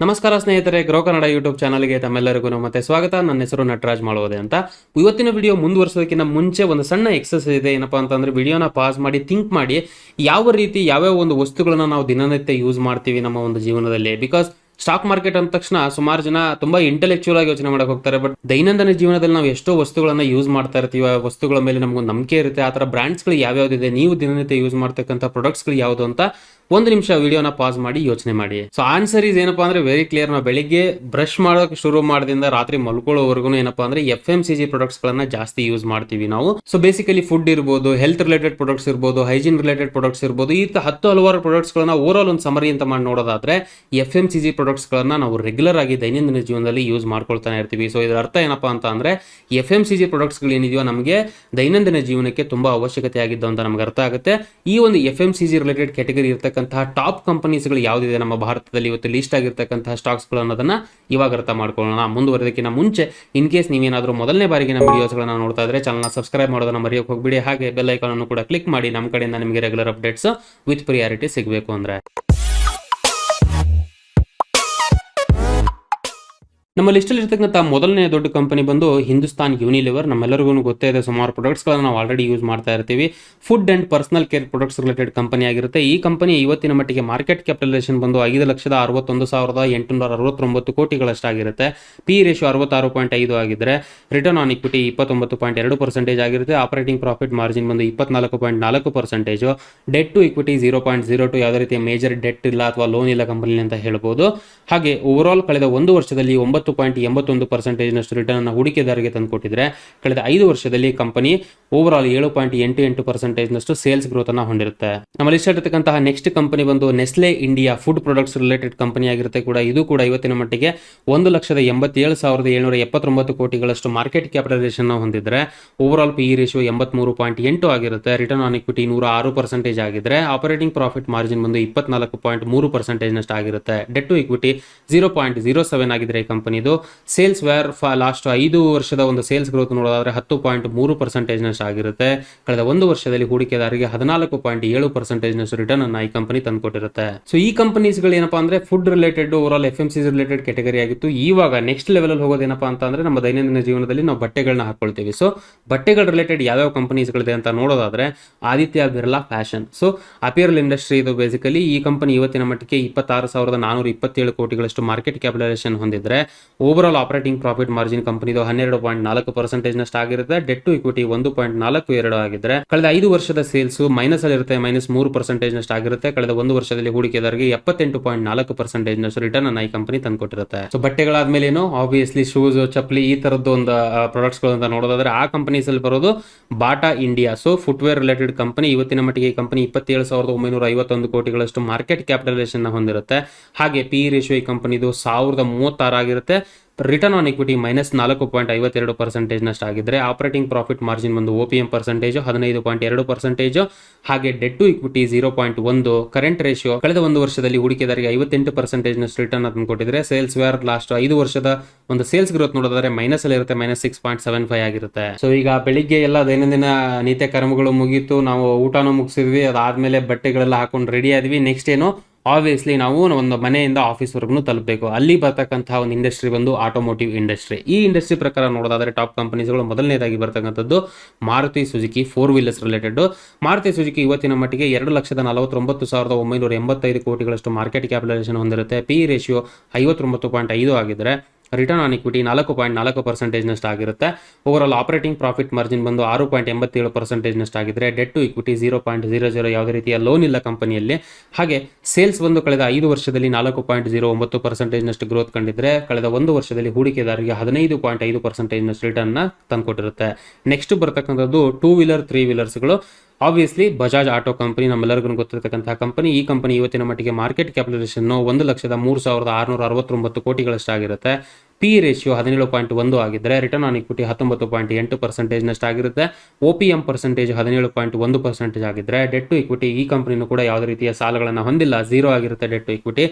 ನಮಸ್ಕಾರ ಸ್ನೇಹಿತರೆ, grow Kannada YouTube ಚಾನಲ್ಗೆ ತಮ್ಮೆಲ್ಲರಿಗೂ ಮತ್ತೆ ಸ್ವಾಗತ. ನನ್ನ ಹೆಸರು ನಟರಾಜ್ ಮಾಡುವುದೇ ಅಂತ. ಇವತ್ತಿನ ವಿಡಿಯೋ ಮುಂದುವರಿಸೋದಕ್ಕಿಂತ ಮುಂಚೆ ಒಂದು ಸಣ್ಣ ಎಕ್ಸರ್ಸೈಸ್ ಇದೆ. ಏನಪ್ಪಾ ಅಂತಂದ್ರೆ ವಿಡಿಯೋನ ಪಾಸ್ ಮಾಡಿ ಥಿಂಕ್ ಮಾಡಿ ಯಾವ ರೀತಿ ಯಾವ್ಯಾವ ಒಂದು ವಸ್ತುಗಳನ್ನ ನಾವು ದಿನನಿತ್ಯ ಯೂಸ್ ಮಾಡ್ತೀವಿ ನಮ್ಮ ಒಂದು ಜೀವನದಲ್ಲಿ. ಬಿಕಾಸ್ ಸ್ಟಾಕ್ ಮಾರ್ಕೆಟ್ ಅಂದ ತಕ್ಷಣ ಸುಮಾರು ಜನ ತುಂಬಾ ಇಂಟೆಲೆಕ್ಚುಯಲ್ ಆಗಿ ಯೋಚನೆ ಮಾಡಕ್ ಹೋಗ್ತಾರೆ. ಬಟ್ ದೈನಂದಿನ ಜೀವನದಲ್ಲಿ ನಾವು ಎಷ್ಟೋ ವಸ್ತುಗಳನ್ನ ಯೂಸ್ ಮಾಡ್ತಾ ಇರ್ತೀವಿ. ಆ ವಸ್ತುಗಳ ಮೇಲೆ ನಮ್ಗೊಂದು ನಂಬಿಕೆ ಇರುತ್ತೆ. ಆ ತರ ಬ್ರಾಂಡ್ಸ್ಗಳು ಯಾವ್ಯಾವ್ದಿದೆ, ನೀವು ದಿನನಿತ್ಯ ಯೂಸ್ ಮಾಡ್ತಕ್ಕಂಥ ಪ್ರಾಡಕ್ಟ್ಸ್ಗಳು ಯಾವುದು ಅಂತ ಒಂದು ನಿಮಿಷ ವಿಡಿಯೋನ ಪಾಸ್ ಮಾಡಿ ಯೋಚನೆ ಮಾಡಿ. ಸೊ ಆನ್ಸರ್ ಈಸ್ ಏನಪ್ಪಾ ಅಂದ್ರೆ ವೆರಿ ಕ್ಲಿಯರ್. ನಾವು ಬೆಳಿಗ್ಗೆ ಬ್ರಷ್ ಮಾಡೋಕೆ ಶುರು ಮಾಡದಿಂದ ರಾತ್ರಿ ಮಲ್ಕೊಳ್ಳೋವರೆಗೂ ಏನಪ್ಪಾ ಅಂದ್ರೆ FMCG ಪ್ರಾಡಕ್ಟ್ಸ್ ಗಳನ್ನ ಜಾಸ್ತಿ ಯೂಸ್ ಮಾಡ್ತೀವಿ ನಾವು. ಸೊ ಬೇಸಿಕಲಿ ಫುಡ್ ಇರ್ಬೋದು, ಹೆಲ್ತ್ ರಿಲೇಟೆಡ್ ಪ್ರಾಡಕ್ಟ್ಸ್ ಇರ್ಬೋದು, ಹೈಜೀನ್ ರಿಲೇಟೆಡ್ ಪ್ರಾಡಕ್ಟ್ಸ್ ಇರ್ಬೋದು, ಈ ಹಲವಾರು ಪ್ರಾಡಕ್ಟ್ಸ್ ಗಳನ್ನ ಓವರ್ ಆಲ್ ಒಂದು ಸಮರಿ ಅಂತ ಮಾಡಿ ನೋಡೋದಾದ್ರೆ FMCG ಪ್ರಾಡಕ್ಟ್ಸ್ ಗಳನ್ನ ನಾವು ರೆಗ್ಯುಲರ್ ಆಗಿ ದೈನಂದಿನ ಜೀವನದಲ್ಲಿ ಯೂಸ್ ಮಾಡ್ಕೊಳ್ತಾನೆ ಇರ್ತೀವಿ. ಸೊ ಇದರ ಅರ್ಥ ಏನಪ್ಪಾ ಅಂತ ಅಂದ್ರೆ FMCG ಪ್ರಾಡಕ್ಟ್ಸ್ ಗಳು ಏನಿದೆಯೋ ನಮಗೆ ದೈನಂದಿನ ಜೀವನಕ್ಕೆ ತುಂಬಾ ಅವಶ್ಯಕತೆ ಆಗಿದ್ದು ಅಂತ ನಮ್ಗೆ ಅರ್ಥ ಆಗುತ್ತೆ. ಈ ಒಂದು FMCG ರಿಲೇಟೆಡ್ ಕ್ಯಾಟಗರಿ ಇರ್ತಕ್ಕಂತಹ ಟಾಪ್ ಕಂಪನೀಸ್ಗಳು ಯಾವ್ದಿದೆ ನಮ್ಮ ಭಾರತದಲ್ಲಿ ಇವತ್ತು ಲೀಸ್ಟ್ ಆಗಿರ್ತಕ್ಕಂತಹ ಸ್ಟಾಕ್ಸ್ಗಳು ಅನ್ನೋದನ್ನ ಇವಾಗ ಅರ್ಥ ಮಾಡ್ಕೊಳ್ಳೋಣ. ಮುಂದುವರೆದಕ್ಕಿಂತ ಮುಂಚೆ ಇನ್ ಕೇಸ್ ನೀವೇನಾದ್ರೂ ಮೊದಲನೇ ಬಾರಿಗೆ ನಮ್ಮ ವಿಡಿಯೋಸ್ಗಳನ್ನ ನೋಡ್ತಾ ಇದ್ರೆ ಚಾನಲ್ನ ಸಬ್ಸ್ಕ್ರೈಬ್ ಮಾಡೋದನ್ನ ಮರೆಯೋಕೆ ಹೋಗ್ಬಿಡಿ. ಹಾಗೆ ಬೆಲ್ ಐಕಾನ್ ಅನ್ನು ಕೂಡ ಕ್ಲಿಕ್ ಮಾಡಿ. ನಮ್ಮ ಕಡೆಯಿಂದ ನಿಮಗೆ ರೆಗ್ಯುಲರ್ ಅಪ್ಡೇಟ್ಸ್ ವಿತ್ ಪ್ರಿಯಾರಿಟಿ ಸಿಗಬೇಕು ಅಂದ್ರೆ. ನಮ್ಮ ಲಿಸ್ಟಲ್ಲಿ ಇರ್ತಕ್ಕಂಥ ಮೊದಲನೇ ದೊಡ್ಡ ಕಂಪನಿ ಬಂದು ಹಿಂದೂಸ್ತಾನ್ ಯೂನಿಲಿವರ್. ನಮ್ಮೆಲ್ಲರಿಗೂ ಗೊತ್ತೇ ಇದೆ, ಸುಮಾರು ಪ್ರಾಡಕ್ಟ್ಸ್ಗಳನ್ನ ನಾವು ಆಲ್ರೆಡಿ ಯೂಸ್ ಮಾಡ್ತಾ ಇರ್ತೀವಿ. Food and personal care products related company ಆಗಿರುತ್ತೆ. ಈ ಕಂಪನಿ ಇವತ್ತಿನ ಮಟ್ಟಿಗೆ ಮಾರ್ಕೆಟ್ ಕ್ಯಾಪಿಟಲೈಸೇಷನ್ ಬಂದು 5,61,869 ಕೋಟಿಗಳಷ್ಟಾಗಿರುತ್ತೆ. ಪಿ ರೇಷಿಯೋ 66.5 ಆಗಿದ್ರೆ, ರಿಟರ್ನ್ ಆನ್ ಇಕ್ವಿಟಿ 29.2% ಆಗಿರುತ್ತೆ. ಆಪರೇಟಿಂಗ್ ಪ್ರಾಫಿಟ್ ಮಾರ್ಜಿನ್ ಬಂದು 24.4%. ಡೆಟ್ ಟು ಇಕ್ವಿಟಿ 0.02, ಯಾವುದೇ ರೀತಿಯ ಮೇಜರ್ ಡೆಟ್ ಇಲ್ಲ ಅಥವಾ ಲೋನ್ ಇಲ್ಲ ಕಂಪನಿ ಅಂತ ಹೇಳ್ಬೋದು. ಹಾಗೆ ಓವರ್ ಆಲ್ ಕಳೆದ ಒಂದು ವರ್ಷದಲ್ಲಿ 9.81% ರಿಟರ್ನ್ ಅನ್ನು ಹೂಡಿಕೆದಾರರಿಗೆ ತಂದುಕೊಟ್ಟಿದ್ರೆ, ಕಳೆದ 5 ವರ್ಷದಲ್ಲಿ company overall 7.88% sales growth ಅನ್ನ ಹೊಂದಿರುತ್ತೆ. ನಮ್ಮ ಲಿಸ್ಟ್ ಇರತಕ್ಕಂತಹ ನೆಕ್ಸ್ಟ್ ಕಂಪನಿ ಬಂದು Nestle India food products related company ಆಗಿರುತ್ತೆ. ಇದು ಕೂಡ ಇವತ್ತಿನ ಮಟ್ಟಿಗೆ 1,87,779 ಕೋಟಿಗಳಷ್ಟು ಮಾರ್ಕೆಟ್ ಕ್ಯಾಪಿಟಲೈಸೇಷನ್ ಹೊಂದಿದ್ರೆ, ಓವರ್ ಆಲ್ PE ರೇಷಿಯೋ 83.8 ಆಗಿರುತ್ತೆ. ರಿಟರ್ನ್ ಆನ್ ಇಕ್ವಿಟಿ 106% ಆಗಿದ್ರೆ, ಆಪರೇಟಿಂಗ್ ಪ್ರಾಫಿಟ್ ಮಾರ್ಜಿನ್ ಬಂದು 24.3% ಆಗಿರುತ್ತೆ. ಡೆಟ್ ಟು ಇಕ್ವಿಟಿ 0.07 ಆಗಿದ್ರೆ ಕಂಪನಿದು. ಸೇಲ್ಸ್ ವ್ಯಾರ್ ಲಾಸ್ಟ್ 5 ವರ್ಷದ ಒಂದು ಸೇಲ್ಸ್ ಗ್ರೋತ್ ನೋಡೋದಾದ್ರೆ 10.3% ಆಗಿರುತ್ತೆ. ಕಳೆದ ಒಂದು ವರ್ಷದಲ್ಲಿ ಹೂಡಿಕೆದಾರರಿಗೆ 14.7% ರಿಟರ್ನ್ ಅನ್ನ ಈ ಕಂಪನಿ ತಂದುಕೊಟ್ಟಿರುತ್ತೆ. ಸೊ ಈ ಕಂಪನೀಸ್ಗಳು ಏನಪ್ಪಾ ಅಂದ್ರೆ food related over all FMCG related category ಆಗಿತ್ತು. ಇವಾಗ ನೆಕ್ಸ್ಟ್ ಲೆವೆಲ್ ಅಲ್ಲಿ ಹೋಗೋದೇನಪ್ಪಾ ಅಂತ ಅಂದ್ರೆ ನಮ್ಮ ದೈನಂದಿನ ಜೀವನದಲ್ಲಿ ನಾವು ಬಟ್ಟೆಗಳನ್ನ ಹಾಕೊಳ್ತೀವಿ. ಸೊ ಬಟ್ಟೆಗಳ ರಿಲೇಟೆಡ್ ಯಾವ್ಯಾವ ಕಂಪನೀಸ್ಗಳಿದೆ ಅಂತ ನೋಡೋದಾದ್ರೆ Aditya Birla fashion. So apparel industry ಇದು ಬೇಸಿಕಲಿ. ಈ ಕಂಪನಿ ಇವತ್ತಿನ ಮಟ್ಟಿಗೆ 26,427 ಕೋಟಿಗಳಷ್ಟು ಮಾರ್ಕೆಟ್ ಕ್ಯಾಪಿಟಲೈಸೇಷನ್ ಹೊಂದಿದ್ರೆ, overall operating profit margin ಕಂಪನಿದು 12.4% ಆಗಿರುತ್ತೆ. ಡೆಟ್ ಟು ಇಕ್ವಿಟಿ 1.42 ಆಗಿದ್ರೆ, ಕಳೆದ 5 ವರ್ಷದ ಸೇಲ್ಸ್ ಮೈನಸ್ ಅಲ್ಲಿ ಇರುತ್ತೆ, -3% ಆಗಿರುತ್ತೆ. ಕಳೆದ ಒಂದು ವರ್ಷದಲ್ಲಿ ಹೂಡಿಕೆದಾರರಿಗೆ 78.4% ರಿಟರ್ನ್ ಅನ್ನ ಈ ಕಂಪನಿ ತಂದುಕೊಟ್ಟಿರುತ್ತೆ. ಸೊ ಬಟ್ಟೆಗಳಾದ್ಮೇಲೆ ಏನು ಆಬ್ವಿಯಸ್ಲಿ ಶೂಸ್, ಚಪ್ಪಲಿ ಈ ತರದ್ದು ಒಂದು ಪ್ರಾಡಕ್ಟ್ಸ್ ಗಳು ಅಂತ ನೋಡೋದಾದ್ರೆ ಆ ಕಂಪನೀಸ್ ಅಲ್ಲಿ ಬರೋದು Bata India. So footwear related company. ಇವತ್ತಿನ ಮಟ್ಟಿಗೆ ಈ ಕಂಪನಿ 27,951 ಕೋಟಿಗಳಷ್ಟು ಮಾರ್ಕೆಟ್ ಕ್ಯಾಪಿಟಲೈಸೇಷನ್ ಹೊಂದಿರುತ್ತೆ. ಹಾಗೆ PE ರೇಷಿಯೋ ಈ ಕಂಪನಿದು 1036 ಆಗಿರುತ್ತೆ. ರಿಟರ್ನ್ ಆನ್ ಇಕ್ವಿಟಿ -4.52% ಆಗಿದ್ರೆ, ಆಪರೇಟಿಂಗ್ ಪ್ರಾಫಿಟ್ ಮಾರ್ಜಿನ್ ಬಂದು OPM ಪರ್ಸೆಂಟೇಜ್ 15.2%. ಹಾಗೆ debt to equity 0.1. Current ratio ಕಳೆದ ಒಂದು ವರ್ಷದಲ್ಲಿ ಹೂಡಿಕೆದಾರರಿಗೆ 58% ರಿಟರ್ನ್ ಅದನ್ನು ಕೊಟ್ಟಿದ್ರೆ, ಸೇಲ್ಸ್ ವ್ಯಾರ್ ಲಾಸ್ಟ್ 5 ವರ್ಷದ ಒಂದು ಸೇಲ್ಸ್ ಗ್ರೋತ್ ನೋಡೋದಾದ್ರೆ ಮೈನಸ್ ಅಲ್ಲಿ ಇರುತ್ತೆ, -6.75 ಆಗಿರುತ್ತೆ. ಸೊ ಈಗ ಬೆಳಿಗ್ಗೆ ಎಲ್ಲ ದೈನಂದಿನ ನಿತ್ಯ ಕರ್ಮಗಳು ಮುಗೀತು, ನಾವು ಊಟನೂ ಮುಗಿಸಿದ್ವಿ, ಅದಾದ್ಮೇಲೆ ಬಟ್ಟೆಗಳೆಲ್ಲ ಹಾಕೊಂಡು ರೆಡಿ ಆದ್ವಿ. ನೆಕ್ಸ್ಟ್ ಏನು ಆಬ್ವಿಯಸ್ಲಿ ನಾವು ಒಂದು ಮನೆಯಿಂದ ಆಫೀಸ್ ವರ್ಗು ತಲುಪಬೇಕು. ಅಲ್ಲಿ ಬರ್ತಕ್ಕಂತಹ ಒಂದು ಇಂಡಸ್ಟ್ರಿ ಬಂದು ಆಟೋಮೋಟಿವ್ ಇಂಡಸ್ಟ್ರಿ. ಈ ಇಂಡಸ್ಟ್ರಿ ಪ್ರಕಾರ ನೋಡೋದಾದ್ರೆ ಟಾಪ್ ಕಂಪನೀಸ್ಗಳು ಮೊದಲನೇದಾಗಿ ಬರ್ತಕ್ಕಂಥದ್ದು Maruti Suzuki 4 wheelers related. Maruti Suzuki ಇವತ್ತಿನ ಮಟ್ಟಿಗೆ 2,49,985 ಕೋಟಿಗಳಷ್ಟು ಮಾರ್ಕೆಟ್ ಕ್ಯಾಪಿಟಲೈಸೇಷನ್ ಹೊಂದಿರುತ್ತೆ. PE ರೇಷಿಯೋ 59.5 ಆಗಿದ್ರೆ, ರಿಟರ್ನ್ ಆನ್ ಇಕ್ವಿಟಿ 4.4% ಆಗಿರುತ್ತೆ. Overall operating profit margin ಬಂದು 6.87% ಆಗಿದ್ರೆ, ಡೆಟ್ ಟು ಇಕ್ವಿಟಿ 0.00, ಯಾವುದೇ ರೀತಿಯ ಲೋನ್ ಇಲ್ಲ ಕಂಪನಿಯಲ್ಲಿ. ಹಾಗೆ ಸೇಲ್ಸ್ ಬಂದು ಕಳೆದ 5 ವರ್ಷದಲ್ಲಿ 4.09% ಗ್ರೋತ್ ಕಂಡಿದ್ರೆ, ಕಳೆದ ಒಂದು ವರ್ಷದಲ್ಲಿ ಹೂಡಿಕೆದಾರರಿಗೆ 15.5% ರಿಟರ್ನ್ ತಂದುಕೊಟ್ಟಿರುತ್ತೆ. ನೆಕ್ಸ್ಟ್ ಬರ್ತಕ್ಕಂಥದ್ದು 2 ವೀಲರ್ 3 ವೀಲರ್ಸ್ಗಳು. ಆಬ್ವಿಯಸ್ಲಿ ಬಜಾಜ್ ಆಟೋ ಕಂಪನಿ ನಮ್ಮೆಲ್ಲರಿಗೂ ಗೊತ್ತಿರತಕ್ಕಂತಹ ಕಂಪನಿ. ಈ ಕಂಪನಿ ಇವತ್ತಿನ ಮಟ್ಟಿಗೆ ಮಾರ್ಕೆಟ್ ಕ್ಯಾಪಿಟಲೈಸೇಷನ್ 1,03,669 ಕೋಟಿಗಳಷ್ಟಾಗಿರುತ್ತೆ. PE ರೇಷಿಯೋ 17.1 ಆಗಿದ್ರೆ, ರಿಟರ್ನ್ ಆನ್ ಇಕ್ವಿಟಿ 19.8% ಆಗಿರುತ್ತೆ. OPM ಪರ್ಸೆಂಟೇಜ್ 17.1% ಆಗಿದ್ರೆ, ಡೆಟ್ ಟು ಇಕ್ವಿಟಿ ಈ ಕಂಪನಿನೂ ಕೂಡ ಯಾವುದೇ ರೀತಿಯ ಸಾಲಗಳನ್ನು ಹೊಂದಿಲ್ಲ, 0 ಆಗಿರುತ್ತೆ ಡೆಟ್ ಟು ಇಕ್ವಿಟಿ.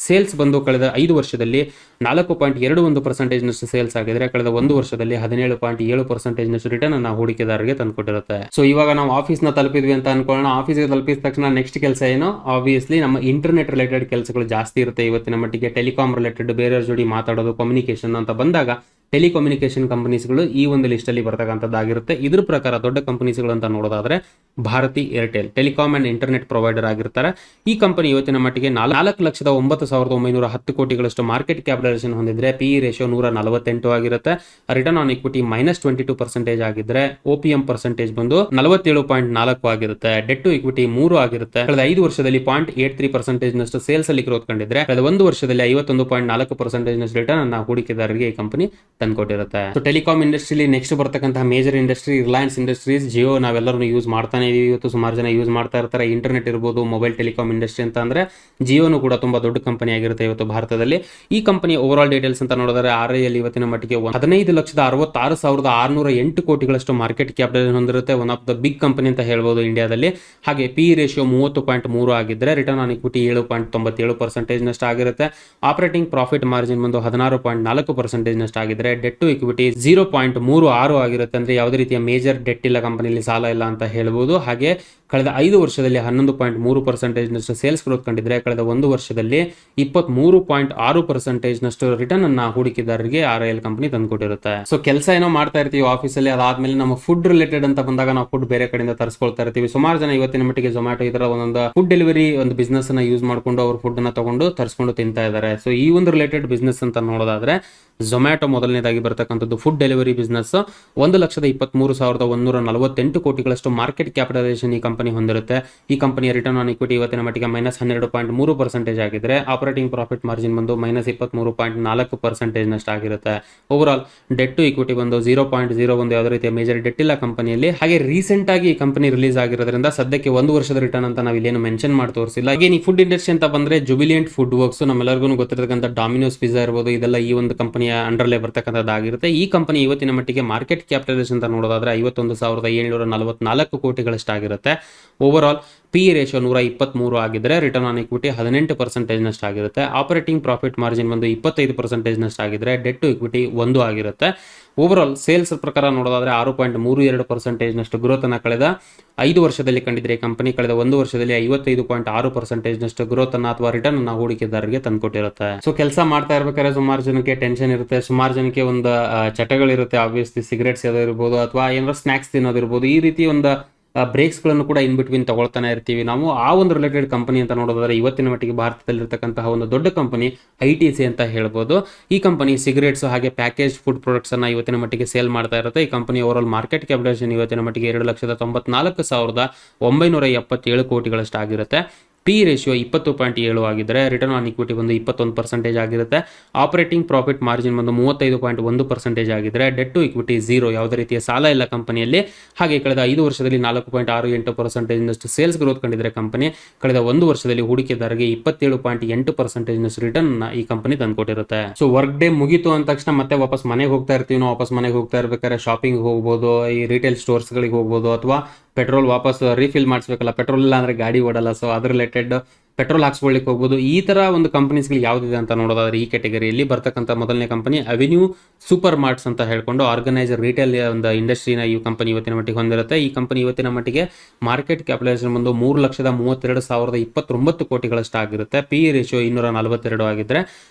ಸೇಲ್ಸ್ ಬಂದು ಕಳೆದ 5 ವರ್ಷದಲ್ಲಿ 4.21% ಸೇಲ್ಸ್ ಆಗಿದ್ರೆ ಕಳೆದ 1 ವರ್ಷದಲ್ಲಿ 17.7% ರಿಟರ್ನ್ ಅನ್ನ ಹೂಡಿಕೆದಾರರಿಗೆ ತಂದುಕೊಟ್ಟಿರುತ್ತೆ. ಸೊ ಇವಾಗ ನಾವು ಆಫೀಸ್ ನ ತಲುಪಿದ್ವಿ ಅಂತ ಅನ್ಕೊಳ್ಳೋಣ. ಆಫೀಸ್ಗೆ ತಲುಪಿದ ತಕ್ಷಣ ನೆಕ್ಸ್ಟ್ ಕೆಲಸ ಏನು? ಆಬ್ವಿಯಸ್ಲಿ ನಮ್ಮ ಇಂಟರ್ನೆಟ್ ರಿಲೇಟೆಡ್ ಕೆಲಸಗಳು ಜಾಸ್ತಿ ಇರುತ್ತೆ ಇವತ್ತಿನ ಮಟ್ಟಿಗೆ. ಟೆಲಿಕಾಂ ರಿಲೇಟೆಡ್ ಬೇರೆಯವ್ರ ಜೋಡಿ ಮಾತಾಡೋದು, ಕಮ್ಯುನಿಕೇಶನ್ ಅಂತ ಬಂದಾಗ ಟೆಲಿಕಮ್ಯುನಿಕೇಶನ್ ಕಂಪನೀಸ್ಗಳು ಈ ಒಂದು ಲಿಸ್ಟ್ ಅಲ್ಲಿ ಬರ್ತಕ್ಕಂಥದ್ದಾಗಿರುತ್ತೆ. ಇದ್ರ ಪ್ರಕಾರ ದೊಡ್ಡ ಕಂಪನೀಸ್ಗಳು ಅಂತ ನೋಡೋದಾದ್ರೆ Bharti, Airtel telecom and internet provider ಆಗಿರ್ತಾರೆ. ಈ ಕಂಪನಿ ಇವತ್ತಿನ ಮಟ್ಟಿಗೆ 4,09,910 ಕೋಟಿಗಳಷ್ಟು ಮಾರ್ಕೆಟ್ ಕ್ಯಾಪಿಟಲೈಸೇಷನ್ ಹೊಂದಿದ್ರೆ PE ರೇಷಿಯೋ 148 ಆಗಿರುತ್ತೆ. ರಿಟರ್ನ್ ಆನ್ ಇಕ್ವಿಟಿ -22% ಆಗಿದ್ರೆ OPM ಪರ್ಸೆಂಟೇಜ್ ಬಂದು 47.4 ಆಗಿರುತ್ತೆ. ಡೆಟ್ ಟು ಇಕ್ವಿಟಿ 3 ಆಗಿರುತ್ತೆ. ಕಳೆದ 5 ವರ್ಷದಲ್ಲಿ 0.83% ನಷ್ಟು ಸೇಲ್ಸ್ ಅಲ್ಲಿ ಗ್ರೋತ್ ಕಂಡಿದ್ರೆ ಕಳೆದ 1 ವರ್ಷದಲ್ಲಿ 51.4% ನಷ್ಟು ರಿಟರ್ನ್ ಅನ್ನ ಹೂಡಿಕೆದಾರರಿಗೆ ಈ ಕಂಪನಿ ತಂದ್ಕೊಟ್ಟಿರುತ್ತೆ. ಸೊ ಟೆಲಿಕಾಂ ಇಂಡಸ್ಟ್ರಿಲಿ ನೆಕ್ಸ್ಟ್ ಬರ್ತಕ್ಕಂತಹ major industry Reliance industries, Jio ನಾವೆಲ್ಲರೂ ಯೂಸ್ ಮಾಡ್ತಾನೆ ಇದೀವಿ. ಇವತ್ತು ಸುಮಾರು ಜನ ಯೂಸ್ ಮಾಡ್ತಾ ಇರ್ತಾರೆ. ಇಂಟರ್ನೆಟ್ ಇರ್ಬೋದು, ಮೊಬೈಲ್ ಟೆಲಿಕಾಂ ಇಂಡಸ್ಟ್ರಿ ಅಂತ ಅಂದ್ರೆ ಜಿಯೋನು ಕೂಡ ತುಂಬಾ ದೊಡ್ಡ ಕಂಪನಿ ಆಗಿರುತ್ತೆ ಇವತ್ತು ಭಾರತದಲ್ಲಿ. ಈ ಕಂಪನಿ ಓವರ್ ಆಲ್ ಡೀಟೇಲ್ಸ್ ಅಂತ ನೋಡಿದ್ರೆ RIL ಇವತ್ತಿನ ಮಟ್ಟಿಗೆ 15,66,608 ಕೋಟಿಗಳಷ್ಟು ಮಾರ್ಕೆಟ್ ಕ್ಯಾಪಿಟಲ್ ಹೊಂದಿರುತ್ತೆ. One of the big company ಅಂತ ಹೇಳ್ಬೋದು ಇಂಡಿಯಾದಲ್ಲಿ. ಹಾಗೆ PE ರೇಷಿಯೋ 30.3 ಆಗಿದ್ರೆ ರಿಟರ್ನ್ ಆನ್ ಇಕ್ವಿಟಿ 7.97% ನಷ್ಟು ಆಗಿರುತ್ತೆ. ಆಪರೇಟಿಂಗ್ ಪ್ರಾಫಿಟ್ ಮಾರ್ಜಿನ್ ಬಂದು 16.4% ನಷ್ಟು ಆಗಿದ್ರೆ ಡೆಟ್ ಟು ಇಕ್ವಿಟಿ 0.36 ಆಗಿರುತ್ತೆ. ಅಂದ್ರೆ ಯಾವುದೇ ರೀತಿಯ ಮೇಜರ್ ಡೆಟ್ ಇಲ್ಲ ಕಂಪನಿಯಲ್ಲಿ, ಸಾಲ ಇಲ್ಲ ಅಂತ ಹೇಳ್ಬೋದು. ಹಾಗೆ ಕಳೆದ 5 ವರ್ಷದಲ್ಲಿ 11.3% ನಷ್ಟು ಸೇಲ್ಸ್ ಗ್ರೋತ್ ಕಂಡಿದ್ರೆ ಕಳೆದ 1 ವರ್ಷದಲ್ಲಿ 23.6% ನಷ್ಟು ರಿಟರ್ನ್ ಅನ್ನ ಹೂಡಿಕೆದಾರರಿಗೆ RIL ಕಂಪನಿ ತಂದುಕೊಟ್ಟಿರುತ್ತೆ. ಸೊ ಕೆಲಸ ಏನೋ ಮಾಡ್ತಾ ಇರ್ತೀವಿ ಆಫೀಸಲ್ಲಿ, ಅದಾದ್ಮೇಲೆ ನಮ್ಮ ಫುಡ್ ರಿಲೇಟೆಡ್ ಅಂತ ಬಂದಾಗ ನಾವು ಫುಡ್ ಬೇರೆ ಕಡೆಯಿಂದ ತರಿಸ್ಕೊಳ್ತಾ ಇರ್ತೀವಿ. ಸುಮಾರು ಜನ ಇವತ್ತಿನ ಮಟ್ಟಿಗೆ ಝೊಮ್ಯಾಟೊ ಈ ತರ ಒಂದೊಂದು ಫುಡ್ ಡೆಲಿವರಿ ಒಂದು ಬಿಸ್ನೆಸ್ ಅನ್ನ ಯೂಸ್ ಮಾಡ್ಕೊಂಡು ಅವ್ರ ಫುಡ್ ಅನ್ನ ತಗೊಂಡು ತರಿಸ್ಕೊಂಡು ತಿಂತಾ ಇದ್ದಾರೆ. ಸೊ ಈ ಒಂದು ರಿಲೇಟೆಡ್ ಬಿಸ್ನೆಸ್ ಅಂತ ನೋಡೋದಾದ್ರೆ ಝೊಮ್ಯಾಟೊ ಮೊದಲನೇದಾಗಿ ಬರ್ತಕ್ಕಂಥದ್ದು ಫುಡ್ ಡೆಲಿವರಿ ಬಿಸ್ನೆಸ್. 1,23,148 ಕೋಟಿಗಳಷ್ಟು ಮಾರ್ಕೆಟ್ ಕ್ಯಾಪಿಟಲೈಸೇಷನ್ ಈ ಕಂಪನಿ ಹೊಂದಿರುತ್ತೆ. ಈ ಕಂಪನಿಯ ರಿಟರ್ನ್ ಆನ್ ಇಕ್ವಿಟಿ ಇವತ್ತಿನ ಮಟ್ಟಿಗೆ -12.3% ಆಗಿದ್ರೆ ಆಪರೇಟಿಂಗ್ ಪ್ರಾಫಿಟ್ ಮಾರ್ಜಿನ್ ಬಂದು -23.4% ನಷ್ಟು ಆಗಿರುತ್ತೆ. Overall debt to equity ಬಂದು 0.01, ಯಾವುದೇ ರೀತಿಯ ಮೇಜರ್ ಡೆಟ್ ಇಲ್ಲ ಕಂಪನಿಯಲ್ಲಿ. ಹಾಗೆ ರೀಸೆಂಟ್ ಆಗಿ ಈ ಕಂಪನಿ ರಿಲೀಸ್ ಆಗಿರೋದ್ರಿಂದ ಸದ್ಯಕ್ಕೆ 1 ವರ್ಷದ ರಿಟರ್ನ್ ಅಂತ ನಾವು ಇಲ್ಲೇನು ಮೆನ್ಷನ್ ಮಾಡಿ ತೋರಿಸಿಲ್ಲ. ಹಾಗೆ ಈ ಫುಡ್ ಇಂಡಸ್ಟ್ರಿ ಅಂತ ಬಂದ್ರೆ ಜುಬಿಲಿಯಂಟ್ ಫುಡ್ ವರ್ಕ್ಸ್, ನಮ್ಮೆಲ್ಲರಿಗೂ ಗೊತ್ತಿರತಕ್ಕಂಥ ಡಾಮಿನೋಸ್ ಪಿಜ್ಜಾ ಇರ್ಬೋದು, ಇದೆಲ್ಲ ಈ ಒಂದು ಕಂಪನಿಯ ಅಂಡರ್ಲೇ ಬರ್ತಕ್ಕಂಥದ್ದಾಗಿರುತ್ತೆ. ಈ ಕಂಪನಿ ಇವತ್ತಿನ ಮಟ್ಟಿಗೆ ಮಾರ್ಕೆಟ್ ಕ್ಯಾಪಿಟಲೈಸೇಷನ್ ಅಂತ ನೋಡೋದಾದ್ರೆ 51,744 ಕೋಟಿಗಳಷ್ಟಾಗಿರುತ್ತೆ. ಓವರ್ ಆಲ್ PE ರೇಷಿಯೋ 123 ಆಗಿದ್ರೆ ರಿಟರ್ನ್ ಆನ್ ಇಕ್ವಿಟಿ 18% ನಷ್ಟು ಆಗಿರುತ್ತೆ. ಆಪರೇಟಿಂಗ್ ಪ್ರಾಫಿಟ್ ಮಾರ್ಜಿನ್ ಬಂದು 25% ನಷ್ಟು ಆಗಿದ್ರೆ ಡೆಟ್ ಟು ಇಕ್ವಿಟಿ 1 ಆಗಿರುತ್ತೆ. ಓವರ್ ಆಲ್ ಸೇಲ್ಸ್ ಪ್ರಕಾರ ನೋಡೋದಾದ್ರೆ 6.32% ನಷ್ಟು ಗ್ರೋತ್ ಅನ್ನ ಕಳೆದ 5 ವರ್ಷದಲ್ಲಿ ಕಂಡಿದ್ರೆ ಈ ಕಂಪನಿ ಕಳೆದ 1 ವರ್ಷದಲ್ಲಿ 55.6% ನಷ್ಟು ಗ್ರೋತ್ ಅನ್ನ ಅಥವಾ ರಿಟರ್ನ್ ಅನ್ನ ಹೂಡಿಕೆದಾರರಿಗೆ ತಂದುಕೊಟ್ಟಿರುತ್ತೆ. ಸೊ ಕೆಲಸ ಮಾಡ್ತಾ ಇರ್ಬೇಕಾದ್ರೆ ಸುಮಾರು ಜನಕ್ಕೆ ಟೆನ್ಷನ್ ಇರುತ್ತೆ, ಸುಮಾರು ಜನಕ್ಕೆ ಒಂದು ಚಟಗಳಿರುತ್ತೆ. ಆಬ್ವಿಯಸ್ಲಿ ಸಿಗರೇಟ್ಸ್ ಯಾವ್ದಿರ್ಬೋದು ಅಥವಾ ಏನಾದ್ರು ಸ್ನಾಕ್ಸ್ ತಿನ್ನೋದಿರ್ಬೋದು, ಈ ರೀತಿ ಒಂದು ಬ್ರೇಕ್ಸ್ ಗಳನ್ನು ಕೂಡ ಇನ್ ಬಿಟ್ವೀನ್ ತಗೊಳ್ತಾನೆ ಇರ್ತೀವಿ ನಾವು. ಆ ಒಂದು ರಿಲೇಟೆಡ್ ಕಂಪನಿ ಅಂತ ನೋಡೋದಾದ್ರೆ ಇವತ್ತಿನ ಮಟ್ಟಿಗೆ ಭಾರತದಲ್ಲಿರ್ತಕ್ಕಂತಹ ಒಂದು ದೊಡ್ಡ ಕಂಪನಿ ITC ಅಂತ ಹೇಳ್ಬೋದು. ಈ ಕಂಪನಿ ಸಿಗರೇಟ್ಸ್ ಹಾಗೆ ಪ್ಯಾಕೇಜ್ ಫುಡ್ ಪ್ರಾಡಕ್ಟ್ಸ್ ಅನ್ನ ಇವತ್ತಿನ ಮಟ್ಟಿಗೆ ಸೇಲ್ ಮಾಡ್ತಾ ಇರುತ್ತೆ. ಈ company over all market capitalisation ಇವತ್ತಿನ ಮಟ್ಟಿಗೆ 2,94,977 ಕೋಟಿಗಳಷ್ಟು ಆಗಿರುತ್ತೆ. PE ರೇಷಿಯೋ 20.7 ಆಗಿದ್ರೆ ರಿಟರ್ನ್ ಆನ್ ಇಕ್ವಿಟಿ ಬಂದು 21% ಆಗಿರುತ್ತೆ. ಆಪರೇಟಿಂಗ್ ಪ್ರಾಫಿಟ್ ಮಾರ್ಜಿನ್ ಬಂದು 35.1% ಆಗಿದ್ರೆ ಡೆಟ್ ಟು ಇಕ್ವಿಟಿ 0, ಯಾವುದೇ ರೀತಿಯ ಸಾಲ ಇಲ್ಲ ಕಂಪನಿಯಲ್ಲಿ. ಹಾಗೆ ಕಳೆದ 5 ವರ್ಷದಲ್ಲಿ 4.68% ನಷ್ಟು ಸೇಲ್ಸ್ ಗ್ರೋತ್ ಕಂಡಿದ್ರೆ ಕಂಪನಿ ಕಳೆದ 1 ವರ್ಷದಲ್ಲಿ ಹೂಡಿಕೆದಾರರಿಗೆ 27.8% ನಷ್ಟು ರಿಟರ್ನ್ ಈ ಕಂಪನಿ ತಂದುಕೊಟ್ಟಿರುತ್ತೆ. ಸೊ ವರ್ಕ್ ಡೇ ಮುಗಿತು ಅಂದ ತಕ್ಷಣ ಮತ್ತೆ ವಾಪಸ್ ಮನೆಗೆ ಹೋಗ್ತಾ ಇರ್ತೀವಿ. ನಾವು ವಾಪಸ್ ಮನೆಗೆ ಹೋಗ್ತಾ ಇರ್ಬೇಕಾದ್ರೆ ಶಾಪಿಂಗ್ ಹೋಗ್ಬೋದು, ಈ ರಿಟೇಲ್ ಸ್ಟೋರ್ಸ್ ಗಳಿಗೆ ಹೋಗ್ಬೋದು, ಅಥವಾ ಪೆಟ್ರೋಲ್ ವಾಪಸ್ ರೀಫಿಲ್ ಮಾಡಿಸ್ಬೇಕಲ್ಲ, ಪೆಟ್ರೋಲ್ ಇಲ್ಲ ಅಂದ್ರೆ ಗಾಡಿ ಓಡಲ್ಲ. ಸೊ ಅದ್ರ ರಿಲೇಟೆಡ್ ಪೆಟ್ರೋಲ್ ಹಾಕ್ಸ್ಕೊಳ್ಳಿಕ್ಕೆ ಹೋಗ್ಬೋದು. ಈ ತರ ಒಂದು ಕಂಪನೀಸ್ಗಳು ಯಾವ್ದಿದೆ ಅಂತ ನೋಡೋದಾದ್ರೆ ಈ ಕ್ಯಾಟಗರಿಯಲ್ಲಿ ಬರ್ತಕ್ಕಂಥ ಮೊದಲನೇ ಕಂಪನಿ ಅವೆನ್ಯೂ ಸೂಪರ್ ಮಾರ್ಟ್ಸ್ ಅಂತ ಹೇಳ್ಕೊಂಡು ಆರ್ಗನೈಸರ್ ರಿಟೇಲ್ ಒಂದು ಇಂಡಸ್ಟ್ರಿನ ಈ ಕಂಪನಿ ಇವತ್ತಿನ ಮಟ್ಟಿಗೆ ಹೊಂದಿರುತ್ತೆ. ಈ ಕಂಪನಿ ಇವತ್ತಿನ ಮಟ್ಟಿಗೆ ಮಾರ್ಕೆಟ್ ಕ್ಯಾಪಿಟಲೈಸೇಷನ್ ಬಂದು 3,32,029 ಕೋಟಿಗಳಷ್ಟು ಆಗಿರುತ್ತೆ. PE ರೇಷಿಯೋ 242 ಆಗಿದ್ರೆ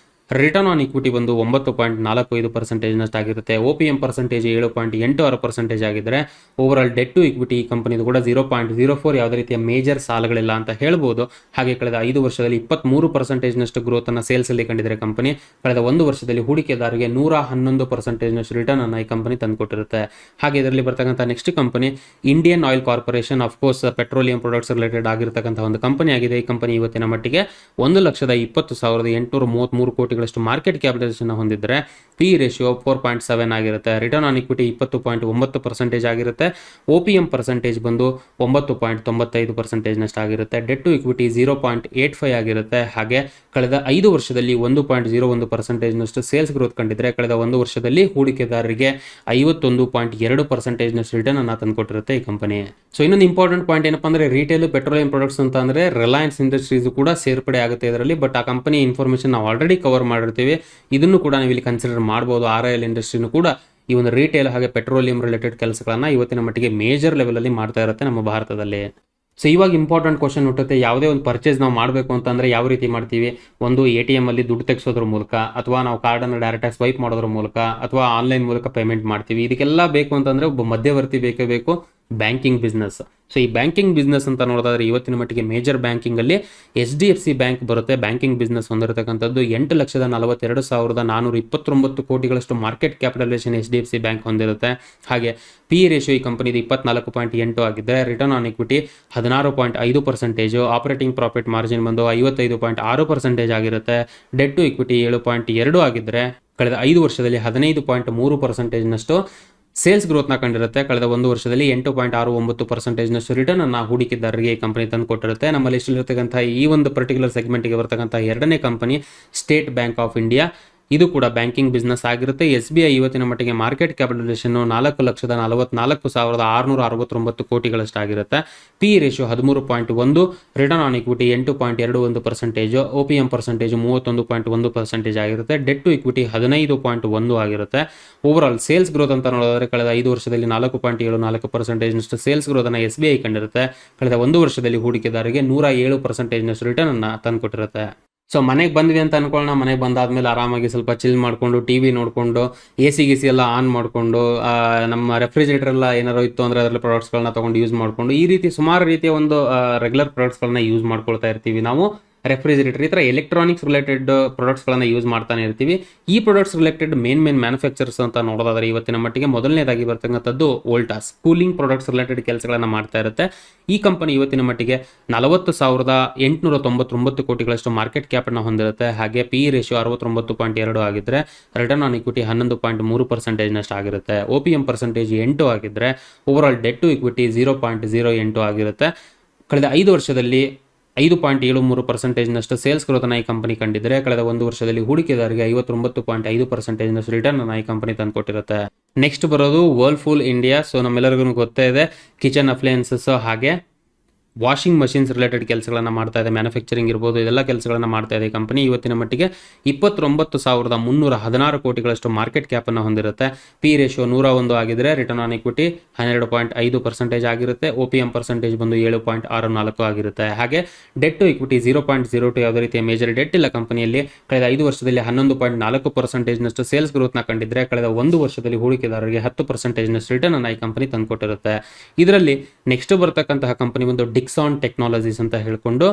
ರಿಟರ್ನ್ ಆನ್ ಇಕ್ವಿಟಿ ಬಂದು 9.45% ನಷ್ಟು ಆಗಿರುತ್ತೆ. OPM ಪರ್ಸೆಂಟೇಜ್ 7.86% ಆಗಿದ್ರೆ overall debt to equity ಈ ಕಂಪನಿದು ಕೂಡ 0.04, ಯಾವುದೇ ರೀತಿಯ ಮೇಜರ್ ಸಾಲಗಳಿಲ್ಲ ಅಂತ ಹೇಳ್ಬೋದು. ಹಾಗೆ ಕಳೆದ 5 ವರ್ಷದಲ್ಲಿ 23% ನಷ್ಟು ಗ್ರೋತ್ ಅನ್ನ ಸೇಲ್ಸ್ ಅಲ್ಲಿ ಕಂಡಿದ್ರೆ ಕಂಪನಿ ಕಳೆದ 1 ವರ್ಷದಲ್ಲಿ ಹೂಡಿಕೆದಾರರಿಗೆ 111% ನಷ್ಟು ರಿಟರ್ನ್ ಅನ್ನ ಈ ಕಂಪನಿ ತಂದುಕೊಟ್ಟಿರುತ್ತೆ. ಹಾಗೆ ಇದರಲ್ಲಿ ಬರ್ತಕ್ಕಂಥ next company Indian oil corporation, of course petroleum products related ಆಗಿರ್ತಕ್ಕಂಥ ಒಂದು ಕಂಪನಿ ಆಗಿದೆ. ಈ ಕಂಪನಿ ಇವತ್ತಿನ ಮಟ್ಟಿಗೆ 1,20,833 ಕೋಟಿ ಕೋಟಿಗಳಷ್ಟು ಮಾರ್ಕೆಟ್ ಕ್ಯಾಪಿಟಲೈಸೇಷನ್ ಹೊಂದಿದ್ರೆ ಪಿ ರೇಷಿಯೋ 4.7 ಆಗಿರುತ್ತೆ. ರಿಟರ್ನ್ ಆನ್ ಇಕ್ವಿಟಿ 20.9% ಆಗಿರುತ್ತೆ. OPM ಪರ್ಸೆಂಟೇಜ್ ಬಂದು 9.95% ಆಗಿರುತ್ತೆ. ಡೆಟ್ ಟು ಇಕ್ವಿಟಿ 0.85 ಆಗಿರುತ್ತೆ. ಹಾಗೆ ಕಳೆದ 5 ವರ್ಷದಲ್ಲಿ 1.01% ಸೇಲ್ಸ್ ಗ್ರೋತ್ ಕಂಡಿದ್ರೆ ಕಳೆದ 1 ವರ್ಷದಲ್ಲಿ ಹೂಡಿಕೆದಾರರಿಗೆ 51.2% ರಿಟರ್ನ್ ಅನ್ನ ತಂದುಕೊಟ್ಟಿರುತ್ತೆ ಈ ಕಂಪನಿ. ಸೊ ಇನ್ನೊಂದು ಇಂಪಾರ್ಟೆಂಟ್ ಪಾಯಿಂಟ್ ಏನಪ್ಪಾ ಅಂದ್ರೆ ರಿಟೇಲ್ ಪೆಟ್ರೋಲಿಯಂ ಪ್ರಾಡಕ್ಟ್ಸ್ ಅಂತ ಅಂದ್ರೆ ರಿಲಯನ್ಸ್ ಇಂಡಸ್ಟ್ರೀಸ್ ಕೂಡ ಸೇರ್ಪಡೆ ಆಗುತ್ತೆ ಇದರಲ್ಲಿ. ಬಟ್ ಆ ಕಂಪನಿ ಇನ್ಫಾರ್ಮೇಶನ್ ನಾವು ಆಲ್ರೆಡಿ ಕವರ್ ಮಾಡಿರ್ತೀವಿ. ಇದನ್ನು ಕೂಡ ನೀವು ಇಲ್ಲಿ ಕನ್ಸಿಡರ್ ಮಾಡಬಹುದು. RIL ಇಂಡಸ್ಟ್ರಿನೂ ಕೂಡ ಈ ಒಂದು ರಿಟೇಲ್ ಹಾಗೆ ಪೆಟ್ರೋಲಿಯಂ ರಿಲೇಟೆಡ್ ಕೆಲಸಗಳನ್ನ ಇವತ್ತಿನ ಮಟ್ಟಿಗೆ ಮೇಜರ್ ಲೆವೆಲ್ ಅಲ್ಲಿ ಮಾಡ್ತಾ ಇರುತ್ತೆ ನಮ್ಮ ಭಾರತದಲ್ಲಿ. ಸೊ ಇವಾಗ ಇಂಪಾರ್ಟೆಂಟ್ ಕ್ವಶನ್ ಹುಟ್ಟುತ್ತೆ, ಯಾವುದೇ ಒಂದು ಪರ್ಚೇಸ್ ನಾವು ಮಾಡಬೇಕು ಅಂತಂದ್ರೆ ಯಾವ ರೀತಿ ಮಾಡ್ತೀವಿ? ಒಂದು ATM ಅಲ್ಲಿ ದುಡ್ಡು ತೆಗೆಸೋದ್ರ ಮೂಲಕ, ಅಥವಾ ನಾವು ಕಾರ್ಡನ್ನು ಡೈರೆಕ್ಟಾಗಿ ಸ್ವೈಪ್ ಮಾಡೋದ್ರ ಮೂಲಕ, ಅಥವಾ ಆನ್ಲೈನ್ ಮೂಲಕ ಪೇಮೆಂಟ್ ಮಾಡ್ತೀವಿ. ಇದಕ್ಕೆಲ್ಲ ಬೇಕು ಅಂತಂದ್ರೆ ಒಬ್ಬ ಮಧ್ಯವರ್ತಿ ಬೇಕೇ ಬೇಕು, ಬ್ಯಾಂಕಿಂಗ್ ಬಿಸ್ನೆಸ್. ಸೊ ಈ ಬ್ಯಾಂಕಿಂಗ್ ಬಿಸ್ನೆಸ್ ಅಂತ ನೋಡೋದಾದ್ರೆ ಇವತ್ತಿನ ಮಟ್ಟಿಗೆ ಮೇಜರ್ ಬ್ಯಾಂಕಿಂಗ್ ಅಲ್ಲಿ HDFC ಬ್ಯಾಂಕ್ ಬರುತ್ತೆ. ಬ್ಯಾಂಕಿಂಗ್ ಬಿಸ್ನೆಸ್ ಹೊಂದಿರತಕ್ಕಂಥದ್ದು 8,42,429 ಕೋಟಿಗಳಷ್ಟು ಮಾರ್ಕೆಟ್ ಕ್ಯಾಪಿಟಲೈಸೇಷನ್ HDFC ಬ್ಯಾಂಕ್ ಹೊಂದಿರುತ್ತೆ. ಹಾಗೆ ಪಿ ರೇಷಿಯೋ ಈ ಕಂಪನಿದು 24.8 ಆಗಿದೆ. Return on equity 16.5%, operating profit margin ಬಂದು 55.6% ಆಗಿರುತ್ತೆ. ಡೆಟ್ ಟು ಇಕ್ವಿಟಿ 7.2 ಆಗಿದ್ರೆ ಕಳೆದ 5 ವರ್ಷದಲ್ಲಿ 15.3% ಸೇಲ್ಸ್ ಗ್ರೋತ್ನ ಕಂಡಿರುತ್ತೆ. ಕಳೆದ 1 ವರ್ಷದಲ್ಲಿ 8.69% ರಿಟರ್ನ್ ಅನ್ನ ಹೂಡಿಕೆದಾರರಿಗೆ ಈ ಕಂಪನಿ ತಂದು ಕೊಟ್ಟಿರುತ್ತೆ. ನಮ್ಮ ಲಿಸ್ಟ್ ಇರತಕ್ಕಂಥ ಈ ಒಂದು ಪರ್ಟಿಕ್ಯುಲರ್ ಸೆಗ್ಮೆಂಟ್ಗೆ ಬರ್ತಕ್ಕಂಥ ಎರಡನೇ company state bank of India. ಇದು ಕೂಡ ಬ್ಯಾಂಕಿಂಗ್ ಬಿಸ್ನೆಸ್ ಆಗಿರುತ್ತೆ. SBI ಇವತ್ತಿನ ಮಟ್ಟಿಗೆ ಮಾರ್ಕೆಟ್ ಕ್ಯಾಪಿಟಲೈಸೇಷನ್ 4,44,669 ಕೋಟಿಗಳಷ್ಟಾಗಿರುತ್ತೆ. P ratio 13.1, return on equity 8.21%, OPM percentage 31.1% ಆಗಿರುತ್ತೆ. ಡೆಟ್ ಟು ಇಕ್ವಿಟಿ 15.1 ಆಗಿರುತ್ತೆ. ಓವರ್ ಆಲ್ ಸೇಲ್ಸ್ ಗ್ರೋತ್ ಅಂತ ನೋಡಿದ್ರೆ ಕಳೆದ 5 ವರ್ಷದಲ್ಲಿ 4.74% ಸೇಲ್ಸ್ ಗ್ರೋತ್ ಅನ್ನ SBI ಕಂಡಿರುತ್ತೆ. ಕಳೆದ 1 ವರ್ಷದಲ್ಲಿ ಹೂಡಿಕೆದಾರರಿಗೆ 107% ರಿಟರ್ನ್ ಅನ್ನ ತಂದುಕೊಟ್ಟಿರುತ್ತೆ. ಸೊ ಮನೆಗೆ ಬಂದ್ವಿ ಅಂತ ಅನ್ಕೊಳ್ಳೋಣ. ಮನೆಗೆ ಬಂದಾದ್ಮೇಲೆ ಆರಾಮಾಗಿ ಸ್ವಲ್ಪ ಚಿಲ್ ಮಾಡ್ಕೊಂಡು TV ನೋಡ್ಕೊಂಡು AC ಎಲ್ಲ ಆನ್ ಮಾಡ್ಕೊಂಡು ನಮ್ಮ ರೆಫ್ರಿಜರೇಟರ್ ಎಲ್ಲ ಏನಾರು ಇತ್ತು ಅಂದ್ರೆ ಅದರಲ್ಲಿ ಪ್ರಾಡಕ್ಟ್ಸ್ಗಳನ್ನ ತಗೊಂಡು ಯೂಸ್ ಮಾಡ್ಕೊಂಡು ಈ ರೀತಿ ಸುಮಾರು ರೀತಿಯ ಒಂದು ರೆಗ್ಯುಲರ್ ಪ್ರಾಡಕ್ಟ್ಸ್ಗಳನ್ನ ಯೂಸ್ ಮಾಡ್ಕೊಳ್ತಾ ಇರ್ತೀವಿ ನಾವು. ರೆಫ್ರಿಜರೇಟರ್ ಈ ಥರ ಎಲೆಕ್ಟ್ರಾನಿಕ್ಸ್ ರಿಲೇಟೆಡ್ ಪ್ರಾಡಕ್ಟ್ಸ್ಗಳನ್ನ ಯೂಸ್ ಮಾಡ್ತಾನೆ ಇರ್ತೀವಿ. ಈ ಪ್ರಾಡಕ್ಟ್ಸ್ ರಿಲೇಟೆಡ್ ಮೇನ್ ಮ್ಯಾನುಫ್ಯಾಕ್ಚರ್ಸ್ ಅಂತ ನೋಡೋದಾದ್ರೆ ಇವತ್ತಿನ ಮಟ್ಟಿಗೆ ಮೊದಲನೇದಾಗಿ ಬರ್ತಕ್ಕಂಥದ್ದು ವೋಲ್ಟಾಸ್, ಕೂಲಿಂಗ್ ಪ್ರಾಡಕ್ಟ್ಸ್ ರಿಲೇಟೆಡ್ ಕೆಲಸಗಳನ್ನ ಮಾಡ್ತಾ ಇರುತ್ತೆ. ಈ ಕಂಪನಿ ಇವತ್ತಿನ ಮಟ್ಟಿಗೆ 40,899 ಕೋಟಿಗಳಷ್ಟು ಮಾರ್ಕೆಟ್ ಕ್ಯಾಪ್ ಅನ್ನು ಹೊಂದಿರುತ್ತೆ. ಹಾಗೆ ಪಿ ರೇಷಿಯೋ 69.2 ಆಗಿದ್ರೆ ರಿಟರ್ನ್ ಆನ್ ಇಕ್ವಿಟಿ 11.3% ಆಗಿರುತ್ತೆ. OPM ಪರ್ಸೆಂಟೇಜ್ 8 ಆಗಿದ್ರೆ overall debt to equity 0.08 ಆಗಿರುತ್ತೆ. ಕಳೆದ 5 ವರ್ಷದಲ್ಲಿ 5.73% ಸೇಲ್ಸ್ ಗ್ರೋತ್ ಅನ್ನ ಈ ಕಂಪನಿ ಕಂಡಿದ್ರೆ ಕಳೆದ 1 ವರ್ಷದಲ್ಲಿ ಹೂಡಿಕೆದಾರರಿಗೆ 59.5% ರಿಟರ್ನ್ ಅನ್ನ ಈ ಕಂಪನಿ ತಂದುಕೊಟ್ಟಿರುತ್ತೆ. ನೆಕ್ಸ್ಟ್ ಬರೋದು ವರ್ಲ್ಫೂಲ್ ಇಂಡಿಯಾ. ಸೊ ನಮ್ಮೆಲ್ಲರಿಗೂ ಗೊತ್ತೇ ಇದೆ, ಕಿಚನ್ ಅಪ್ಲಯನ್ಸಸ್ ಹಾಗೆ ವಾಷಿಂಗ್ ಮಷಿನ್ಸ್ ರಿಲೇಟೆಡ್ ಕೆಲಸಗಳನ್ನು ಮಾಡ್ತಾ ಇದೆ. ಮ್ಯಾನುಫ್ಯಾಕ್ಚರಿಂಗ್ ಇರ್ಬೋದು, ಇದೆಲ್ಲ ಕೆಲಸಗಳನ್ನು ಮಾಡ್ತಾ ಇದೆ. ಕಂಪನಿ ಇವತ್ತಿನ ಮಟ್ಟಿಗೆ 29,316 ಕೋಟಿಗಳಷ್ಟು ಮಾರ್ಕೆಟ್ ಕ್ಯಾಪ್ ಅನ್ನು ಹೊಂದಿರುತ್ತೆ. ಪಿ ರೇಷಿಯೋ 101 ಆಗಿದ್ರೆ ರಿಟರ್ನ್ ಆನ್ ಇಕ್ವಿಟಿ 12.5% ಆಗಿರುತ್ತೆ. OPM ಪರ್ಸೆಂಟೇಜ್ ಬಂದು 7.64 ಆಗಿರುತ್ತೆ. ಹಾಗೆ ಡೆಟ್ ಟು ಇಕ್ವಿಟಿ 0.02, ಯಾವುದೇ ರೀತಿಯ ಮೇಜರ್ ಡೆಟ್ ಇಲ್ಲ ಕಂಪನಿಯಲ್ಲಿ. ಕಳೆದ 5 ವರ್ಷದಲ್ಲಿ 11.4% ಸೇಲ್ಸ್ ಗ್ರೋತ್ನ ಕಂಡಿದ್ರೆ ಕಳೆದ 1 ವರ್ಷದಲ್ಲಿ ಹೂಡಿಕೆದಾರರಿಗೆ 10% ರಿಟರ್ನ್ ಅನ್ನ ಈ ಕಂಪನಿ ತಂದುಕೊಟ್ಟಿರುತ್ತೆ. ಇದರಲ್ಲಿ ನೆಕ್ಸ್ಟ್ ಬರ್ತಕ್ಕಂತಹ ಕಂಪನಿ ಒಂದು ಡಿಕ್ಸಾನ್ ಟೆಕ್ನಾಲಜೀಸ್ ಅಂತ ಹೇಳ್ಕೊಂಡು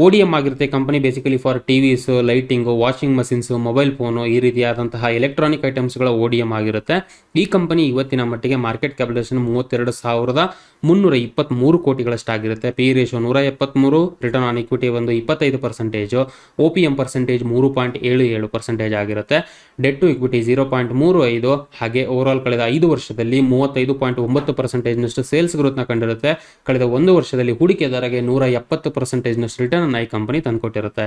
ODM ಆಗಿರುತ್ತೆ. Company basically for TVs, lighting, washing machines, mobile phone ಈ ರೀತಿಯಾದಂತಹ ಎಲೆಕ್ಟ್ರಾನಿಕ್ ಐಟಮ್ಸ್ಗಳ ODM ಆಗಿರುತ್ತೆ. ಈ ಕಂಪನಿ ಇವತ್ತಿನ ಮಟ್ಟಿಗೆ ಮಾರ್ಕೆಟ್ ಕ್ಯಾಪಿಟಲೈಸೇಷನ್ 32,323 ಕೋಟಿಗಳಷ್ಟಾಗಿರುತ್ತೆ. P ratio 173, return on equity ಒಂದು 25%, OPM ಪರ್ಸೆಂಟೇಜ್ 3.77% ಆಗಿರುತ್ತೆ. Debt to equity 0.35. ಹಾಗೆ ಓವರ್ ಆಲ್ ಕಳೆದ 5 ವರ್ಷದಲ್ಲಿ 35.9% ಸೇಲ್ಸ್ ಗ್ರೋತ್ನ ಕಂಡಿರುತ್ತೆ. ಕಳೆದ 1 ವರ್ಷದಲ್ಲಿ ಹೂಡಿಕೆದಾರರಿಗೆ 170% ರಿಟರ್ನ್ ಅನ್ನ ಈ ಕಂಪನಿ ತಂದುಕೊಟ್ಟಿರುತ್ತೆ.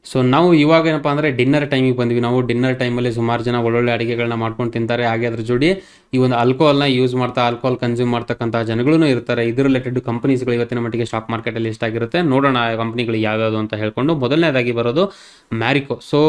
ಸೊ ನಾವು ಇವಾಗ ಏನಪ್ಪಾ ಅಂದ್ರೆ ಡಿನ್ನರ್ ಟೈಮಿಗೆ ಬಂದ್ವಿ. ನಾವು ಡಿನ್ನರ್ ಟೈಮಲ್ಲಿ ಸುಮಾರು ಜನ ಒಳ್ಳೊಳ್ಳೆ ಅಡುಗೆಗಳನ್ನ ಮಾಡ್ಕೊಂಡು ತಿಂತಾರೆ. ಹಾಗೆ ಅದ್ರ ಜೋಡಿ ಈ ಒಂದು ಆಲ್ಕೋಹಾಲ್ನ ಯೂಸ್ ಮಾಡ್ತಾ ಆಲ್ಕೋಹಾಲ್ ಕನ್ಸ್ಯೂಮ್ ಮಾಡ್ತಕ್ಕಂಥ ಜನಗಳೂ ಇರ್ತಾರೆ. ಇದ್ರ ರಿಲೇಟೆಡ್ ಕಂಪನೀಸ್ಗಳು ಇವತ್ತಿನ ಮಟ್ಟಿಗೆ ಸ್ಟಾಕ್ ಮಾರ್ಕೆಟಲ್ಲಿ ಎಷ್ಟಾಗಿರುತ್ತೆ ನೋಡೋಣ ಕಂಪನಿಗಳು ಯಾವ್ಯಾವುದು ಅಂತ ಹೇಳ್ಕೊಂಡು. ಮೊದಲನೇದಾಗಿ ಬರೋದು ಮ್ಯಾರಿಕೋ. ಸೊ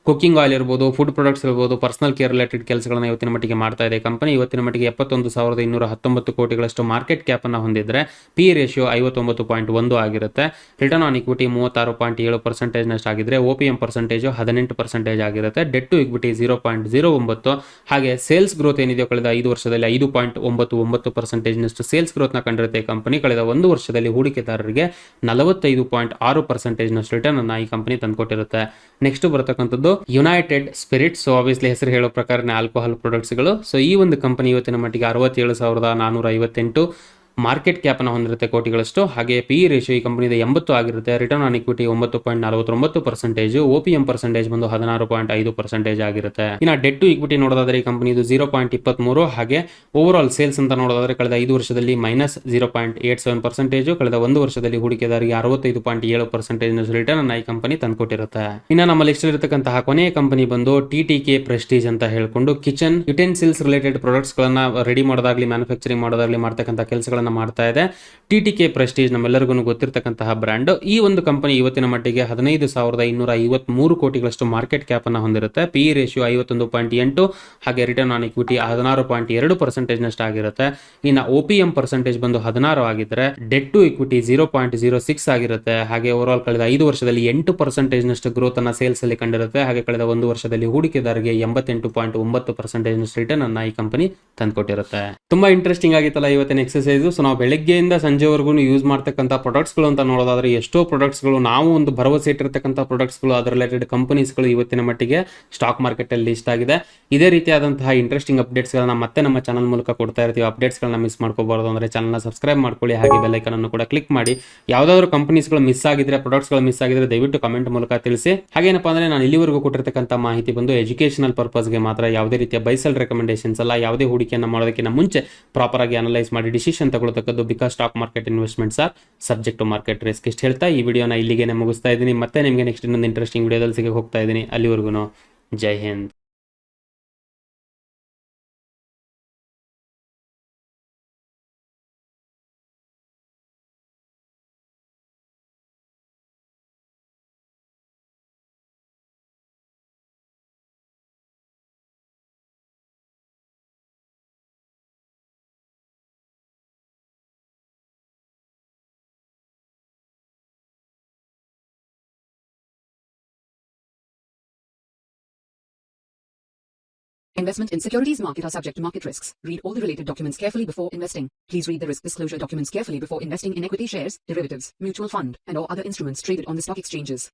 ಕುಕಿಂಗ್ ಆಯಿಲ್ ಇರ್ಬೋದು, ಫುಡ್ ಪ್ರಾಡಕ್ಟ್ಸ್ ಇರ್ಬೋದು, ಪರ್ಸನಲ್ ಕೇರ್ ರಿಲೇಟೆಡ್ ಕೆಲಸಗಳನ್ನ ಇವತ್ತಿನ ಮಟ್ಟಿಗೆ ಮಾಡ್ತಾ ಇದೆ ಕಂಪನಿ. ಇವತ್ತಿನ ಮಟ್ಟಿಗೆ 71,219 ಕೋಟಿಗಳಷ್ಟು ಮಾರ್ಕೆಟ್ ಕ್ಯಾಪ್ ಅನ್ನ ಹೊಂದಿದ್ರೆ ಪಿ ರೇಷಿಯೋ 59.1 ಆಗಿರುತ್ತೆ. ರಿಟರ್ನ್ ಆನ್ ಇಕ್ವಿಟಿ 36.7% ಆಗಿದ್ರೆ OPM ಪರ್ಸೆಂಟೇಜ್ 18% ಆಗಿರುತ್ತೆ. Debt to equity 0.09. ಹಾಗೆ ಸೇಲ್ಸ್ ಗ್ರೋತ್ ಏನಿದೆಯೋ ಕಳೆದ 5 ವರ್ಷದಲ್ಲಿ 5.99% ಸೇಲ್ಸ್ ಗ್ರೋತ್ನ ಕಂಡಿರುತ್ತೆ ಕಂಪನಿ. ಕಳೆದ 1 ವರ್ಷದಲ್ಲಿ ಹೂಡಿಕೆದಾರರಿಗೆ 45.6% ರಿಟರ್ನ್ ಅನ್ನ ಈ ಕಂಪನಿ ತಂದುಕೊಟ್ಟಿರುತ್ತೆ. ನೆಕ್ಸ್ಟ್ ಬರತಕ್ಕಂಥದ್ದು ಯುನೈಟೆಡ್ ಸ್ಪಿರಿಟ್ಸ್. ಸೊ ಆಬ್ವಿಯಸ್ಲಿ ಹೆಸರು ಹೇಳೋ ಪ್ರಕಾರ ಆಲ್ಕೋಹಾಲ್ ಪ್ರಾಡಕ್ಟ್ಸ್ಗಳು. ಸೊ ಈ ಒಂದು ಕಂಪನಿ ಇವತ್ತಿನ ಮಟ್ಟಿಗೆ 67,458 ಮಾರ್ಕೆಟ್ ಕ್ಯಾಪ್ ಅನ್ನು ಹೊಂದಿರುತ್ತೆ ಕೋಟಿಗಳಷ್ಟು. ಹಾಗೆ ಪಿ ರೇಷಿಯೋ ಈ ಕಂಪನಿದ 80 ಆಗಿರುತ್ತೆ. Return on equity 9.49%, OPM percentage ಬಂದು 16.5% ಆಗಿರುತ್ತೆ. ಇನ್ನು ಡೆಟ್ ಟು ಇಕ್ವಿಟಿ ನೋಡೋದಾದ್ರೆ ಈ ಕಂಪನಿದು 0.23. ಹಾಗೆ ಓವರ್ ಆಲ್ ಸೇಲ್ಸ್ ಅಂತ ನೋಡೋದಾದ್ರೆ ಕಳೆದ 5 ವರ್ಷದಲ್ಲಿ -0.87%, ಕಳೆದ 1 ವರ್ಷದಲ್ಲಿ ಹೂಡಿಕೆದಾರರಿಗೆ 65.7% ರಿಟರ್ನ್ ಅನ್ನ ಈ ಕಂಪನಿ ತಂದುಕೊಟ್ಟಿರುತ್ತೆ. ಇನ್ನು ನಮ್ಮ ಲಿಸ್ಟ್ ಇರತಕ್ಕಂತಹ ಕೊನೆಯ ಕಂಪನಿ ಬಂದು TTK ಪ್ರೆಸ್ಟೀಜ್ ಅಂತ ಹೇಳ್ಕೊಂಡು ಕಿಚನ್ ಯುಟೆನ್ಸಿಲ್ಸ್ ರಿಲೇಟೆಡ್ ಪ್ರಾಡಕ್ಟ್ಸ್ ಗಳನ್ನ ರೆಡಿ ಮಾಡೋದಾಗ್ಲಿ ಮ್ಯಾನುಫ್ಯಾಕ್ಚರಿಂಗ್ ಮಾಡೋದಾಗ್ಲಿ ಮಾಡ್ತಕ್ಕಂಥ ಕೆಲಸಗಳನ್ನ ಮಾಡ್ತಾ ಇದೆ. TTK ಪ್ರೆಸ್ಟೀಜ್ ನಮ್ಮೆಲ್ಲರಿಗೂ ಗೊತ್ತಿರತಕ್ಕಂತಹ ಬ್ರ್ಯಾಂಡ್. ಈ ಒಂದು ಕಂಪನಿ ಇವತ್ತಿನ ಮಟ್ಟಿಗೆ 15,253 ಕೋಟಿಗಳಷ್ಟು ಮಾರ್ಕೆಟ್ ಕ್ಯಾಪ್ ಅನ್ನು ಹೊಂದಿರುತ್ತೆ. ಪಿ ರೇಷಿಯೋ 51.8, ಹಾಗೆ ರಿಟರ್ನ್ ಆನ್ ಇಕ್ವಿಟಿ 16.2% ನಷ್ಟು ಆಗಿರುತ್ತೆ. ಇನ್ನು OPM ಪರ್ಸೆಂಟೇಜ್ ಬಂದು 16 ಆಗಿದ್ರೆ ಡೆಟ್ ಟು ಇಕ್ವಿಟಿ 0.06 ಆಗಿರುತ್ತೆ. ಹಾಗೆ ಓವರ್ ಆಲ್ ಕಳೆದ 5 ವರ್ಷದಲ್ಲಿ 8% ನಷ್ಟು ಗ್ರೋತ್ ಅನ್ನ ಸೇಲ್ಸ್ ಅಲ್ಲಿ ಕಂಡಿರುತ್ತೆ. ಹಾಗೆ ಕಳೆದ 1 ವರ್ಷದಲ್ಲಿ ಹೂಡಿಕೆದಾರರಿಗೆ 88.9% ನಷ್ಟು ರಿಟರ್ನ್ ಅನ್ನ ಈ ಕಂಪನಿ ತಂದುಕೊಟ್ಟಿರುತ್ತೆ. ತುಂಬಾ ಇಂಟ್ರೆಸ್ಟಿಂಗ್ ಆಗಿತ್ತಲ್ಲ ಇವತ್ತಿನ ಎಕ್ಸರ್ಸೈಸ್. ಸೊ ನಾವು ಬೆಳಗ್ಗೆಯಿಂದ ಸಂಜೆವರೆಗೂ ಯೂಸ್ ಮಾಡ್ತಕ್ಕಂಥ ಪ್ರಾಡಕ್ಟ್ಸ್ ಗಳು ಅಂತ ನೋಡೋದಾದ್ರೆ ಎಷ್ಟೋ ಪ್ರಾಡಕ್ಟ್ಸ್ ಗಳು, ನಾವು ಒಂದು ಭರವಸೆ ಇಟ್ಟಿರ್ತಕ್ಕಂಥ ಪ್ರಾಡಕ್ಟ್ಸ್ ಗಳು, ಅದರ ರಿಲೇಟೆಡ್ ಕಂಪನೀಸ್ ಗಳು ಇವತ್ತಿನ ಮಟ್ಟಿಗೆ ಸ್ಟಾಕ್ ಮಾರ್ಕೆಟ್ ಅಲ್ಲಿ ಲಿಸ್ಟ್ ಆಗಿದೆ. ಇದೇ ರೀತಿಯಾದಂತಹ ಇಂಟ್ರೆಸ್ಟಿಂಗ್ ಅಪ್ಡೇಟ್ಸ್ ಗಳನ್ನ ಮತ್ತೆ ನಮ್ಮ ಚಾನಲ್ ಮೂಲಕ ಕೊಡ್ತಾ ಇರ್ತೀವಿ. ಅಪ್ಡೇಟ್ಸ್ ಗಳನ್ನ ಮಿಸ್ ಮಾಡ್ಕೋಬಾರದು ಅಂದ್ರೆ ಚಾನಲ್ನ ಸಬ್ಸ್ಕ್ರೈಬ್ ಮಾಡ್ಕೊಳ್ಳಿ, ಹಾಗೆ ಬೆಲ್ ಐಕಾನ್ ಅನ್ನು ಕೂಡ ಕ್ಲಿಕ್ ಮಾಡಿ. ಯಾವ್ದಾದ್ರು ಕಂಪನೀಸ್ ಗಳು ಮಿಸ್ ಆಗಿದ್ರೆ, ಪ್ರಾಡಕ್ಟ್ಸ್ ಗಳು ಮಿಸ್ ಆಗಿದ್ರೆ ದಯವಿಟ್ಟು ಕಮೆಂಟ್ ಮೂಲಕ ತಿಳಿಸಿ. ಹಾಗೇನಪ್ಪ ಅಂದ್ರೆ ನಾನು ಇಲ್ಲಿವರೆಗೂ ಕೊಟ್ಟಿರ್ತಕ್ಕಂಥ ಮಾಹಿತಿ ಬಂದು ಎಜುಕೇಶನಲ್ ಪರ್ಪಸ್ಗೆ ಮಾತ್ರ, ಯಾವುದೇ ರೀತಿಯ ಬೈಸಲ್ ರೆಕಮೆಂಡೇಶನ್ಸ್ ಅಲ್ಲ. ಯಾವುದೇ ಹೂಡಿಕೆಯನ್ನು ಮಾಡೋದಕ್ಕಿಂತ ಮುಂಚೆ ಪ್ರಾಪರ್ ಆಗಿ ಅನಲೈಸ್ ಮಾಡಿ ಡಿಸಿಷನ್ ತಗೊಳ್ಳತಕ್ಕದ್ದು. Because stock market investments are subject to market risk. ಇಷ್ಟು ಹೇಳ್ತಾ ಈ ವಿಡಿಯೋನ ಇಲ್ಲಿಗೆ ಮುಗಿಸ್ತಾ ಇದ್ದೀನಿ. ಮತ್ತೆ ನಿಮಗೆ ನೆಕ್ಸ್ಟ್ ಇನ್ನೊಂದು ಇಂಟ್ರೆಸ್ಟಿಂಗ್ ವಿಡಿಯೋದಲ್ಲಿ ಸಿಗಕ್ಕೆ ಹೋಗ್ತಾ ಇದ್ದೀನಿ. ಅಲ್ಲಿವರೆಗೂ ಜೈ Hind. Investment in securities market are subject to market risks. Read all the related documents carefully before investing. Please read the risk disclosure documents carefully before investing in equity shares, derivatives, mutual fund, and or other instruments traded on the stock exchanges.